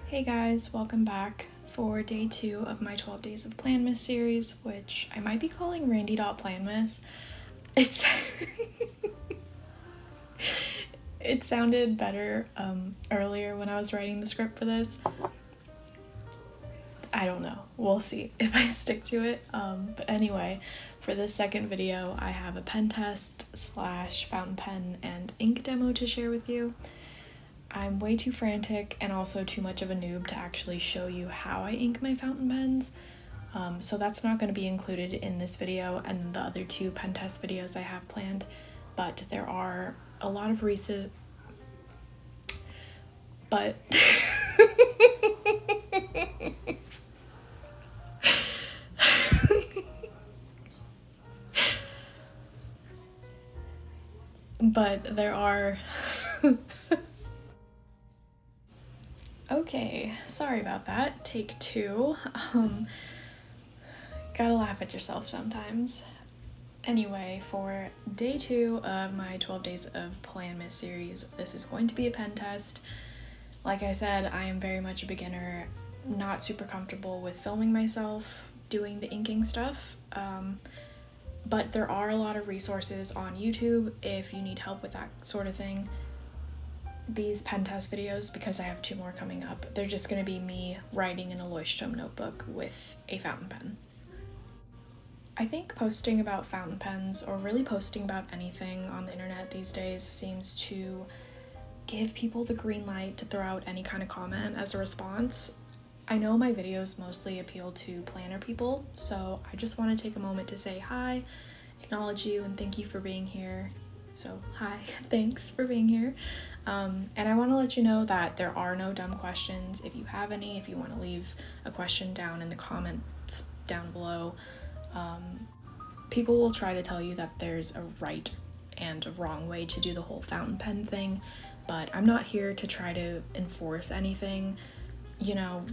Hey guys, welcome back for day 2 of my 12 Days of Planmas series, which I might be calling Randi.Planmas. It sounded better earlier when I was writing the script for this. I don't know. We'll see if I stick to it. But anyway, for this second video, I have a pen test / fountain pen and ink demo to share with you. I'm way too frantic and also too much of a noob to actually show you how I ink my fountain pens. So that's not going to be included in this video and the other 2 pen test videos I have planned. But there are a lot of reasons. But but there are Okay, sorry about that. Take 2. Gotta laugh at yourself sometimes. Anyway, for day 2 of my 12 Days of Planmas series, this is going to be a pen test. Like I said, I am very much a beginner, not super comfortable with filming myself doing the inking stuff. But there are a lot of resources on YouTube if you need help with that sort of thing. These pen test videos, because I have 2 more coming up, they're just going to be me writing in a Leuchtturm notebook with a fountain pen. I think posting about fountain pens, or really posting about anything on the internet these days, seems to give people the green light to throw out any kind of comment as a response. I know my videos mostly appeal to planner people, so I just want to take a moment to say hi, acknowledge you, and thank you for being here. So hi, thanks for being here. And I want to let you know that there are no dumb questions. If you have any, if you want to leave a question down in the comments down below, people will try to tell you that there's a right and a wrong way to do the whole fountain pen thing, but I'm not here to try to enforce anything. You know,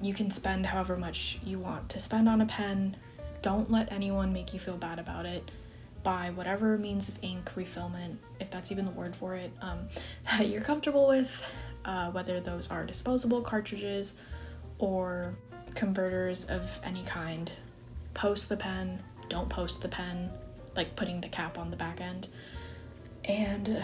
you can spend however much you want to spend on a pen. Don't let anyone make you feel bad about it. Buy whatever means of ink refillment, if that's even the word for it, that you're comfortable with, whether those are disposable cartridges or converters of any kind. Post the pen, don't post the pen, like putting the cap on the back end. And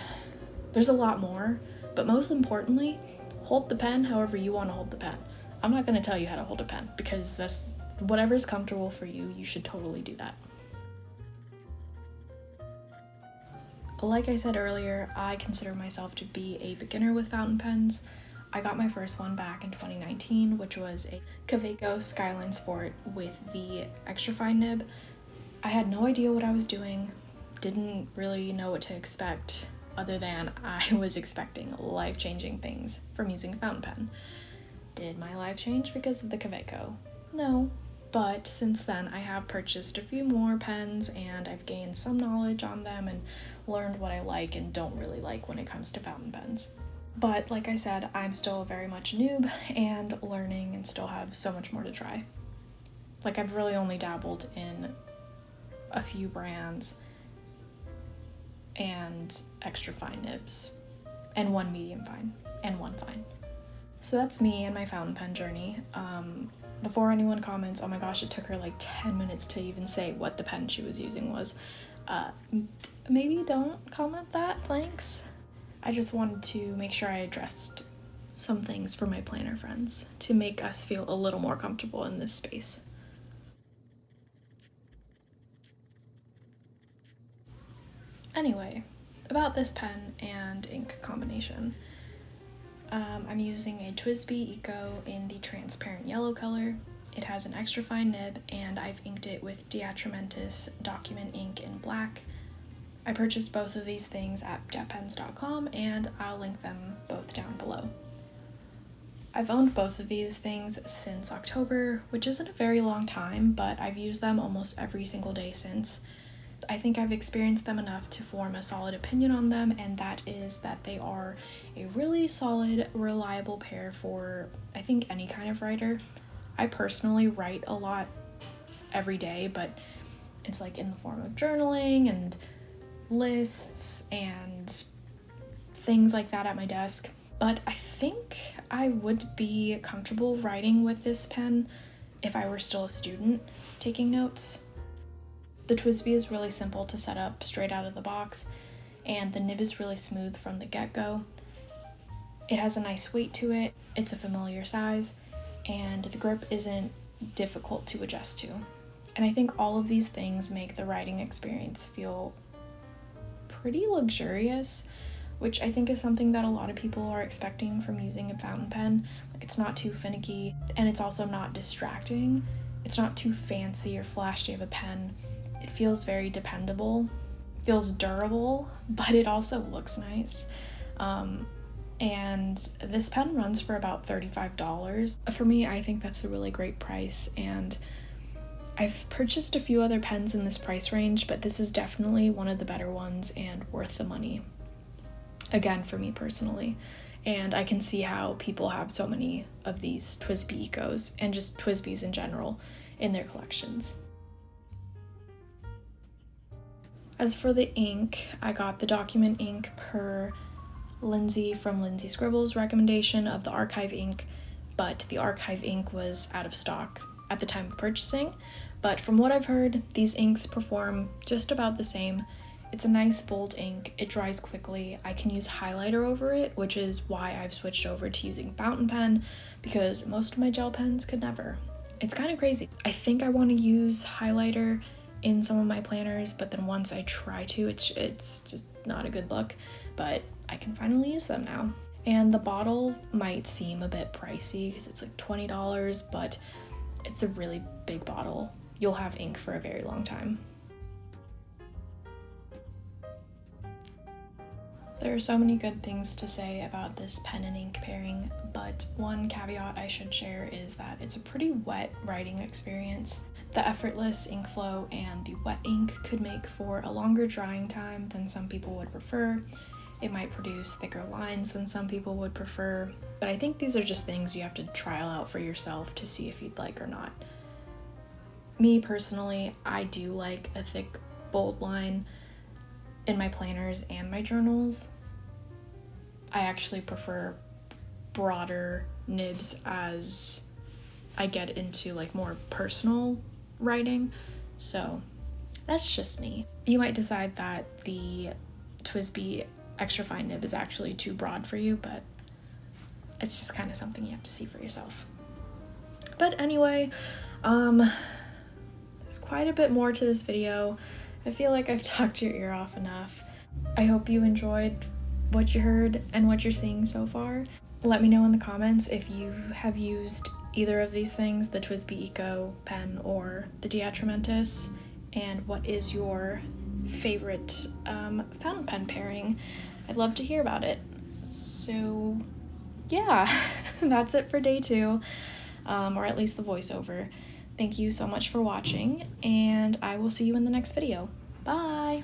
there's a lot more, but most importantly, hold the pen however you want to hold the pen. I'm not going to tell you how to hold a pen, because that's whatever's comfortable for you, you should totally do that. Like I said earlier, I consider myself to be a beginner with fountain pens. I got my first one back in 2019, which was a Kaweco Skyline Sport with the extra fine nib. I had no idea what I was doing, didn't really know what to expect, other than I was expecting life-changing things from using a fountain pen. Did my life change because of the Kaweco? No. But since then, I have purchased a few more pens and I've gained some knowledge on them and learned what I like and don't really like when it comes to fountain pens. But like I said, I'm still very much a noob and learning and still have so much more to try. Like, I've really only dabbled in a few brands and extra fine nibs and 1 medium fine and 1 fine. So that's me and my fountain pen journey. Before anyone comments, oh my gosh, it took her like 10 minutes to even say what the pen she was using was, maybe don't comment that, thanks. I just wanted to make sure I addressed some things for my planner friends to make us feel a little more comfortable in this space. Anyway, about this pen and ink combination. I'm using a twsbi Eco in the transparent yellow color. It has an extra fine nib and I've inked it with Diatramentis document ink in black. I purchased both of these things at jetpens.com and I'll link them both down below. I've owned both of these things since October, which isn't a very long time, but I've used them almost every single day since. I think I've experienced them enough to form a solid opinion on them, and that is that they are a really solid, reliable pair for, I think, any kind of writer. I personally write a lot every day, but it's like in the form of journaling and lists and things like that at my desk. But I think I would be comfortable writing with this pen if I were still a student taking notes. The TWsbi is really simple to set up straight out of the box, and the nib is really smooth from the get-go. It has a nice weight to it, it's a familiar size, and the grip isn't difficult to adjust to. And I think all of these things make the writing experience feel pretty luxurious, which I think is something that a lot of people are expecting from using a fountain pen. Like, it's not too finicky, and it's also not distracting. It's not too fancy or flashy of a pen. It feels very dependable, feels durable, but it also looks nice. And this pen runs for about $35. For me, I think that's a really great price, and I've purchased a few other pens in this price range, but this is definitely one of the better ones and worth the money. Again, for me personally. And I can see how people have so many of these TWsbi Ecos and just TWsbis in general in their collections. As for the ink, I got the document ink per Lindsay from Lindsay Scribbles' recommendation of the archive ink, but the archive ink was out of stock at the time of purchasing. But from what I've heard, these inks perform just about the same. It's a nice bold ink, it dries quickly. I can use highlighter over it, which is why I've switched over to using fountain pen, because most of my gel pens could never. It's kind of crazy. I think I want to use highlighter in some of my planners, but then once I try to, it's just not a good look, but I can finally use them now. And the bottle might seem a bit pricey because it's like $20, but it's a really big bottle. You'll have ink for a very long time. There are so many good things to say about this pen and ink pairing, but one caveat I should share is that it's a pretty wet writing experience. The effortless ink flow and the wet ink could make for a longer drying time than some people would prefer. It might produce thicker lines than some people would prefer, but I think these are just things you have to trial out for yourself to see if you'd like or not. Me personally, I do like a thick, bold line in my planners and my journals. I actually prefer broader nibs as I get into like more personal writing, so that's just me. You might decide that the TWsbi extra fine nib is actually too broad for you, but it's just kind of something you have to see for yourself. But anyway, there's quite a bit more to this video. I feel like I've talked your ear off enough. I hope you enjoyed what you heard and what you're seeing so far. Let me know in the comments if you have used either of these things, the TWsbi Eco pen or the Diatramentis, and what is your favorite fountain pen pairing. I'd love to hear about it. So yeah, that's it for day 2, or at least the voiceover. Thank you so much for watching, and I will see you in the next video. Bye!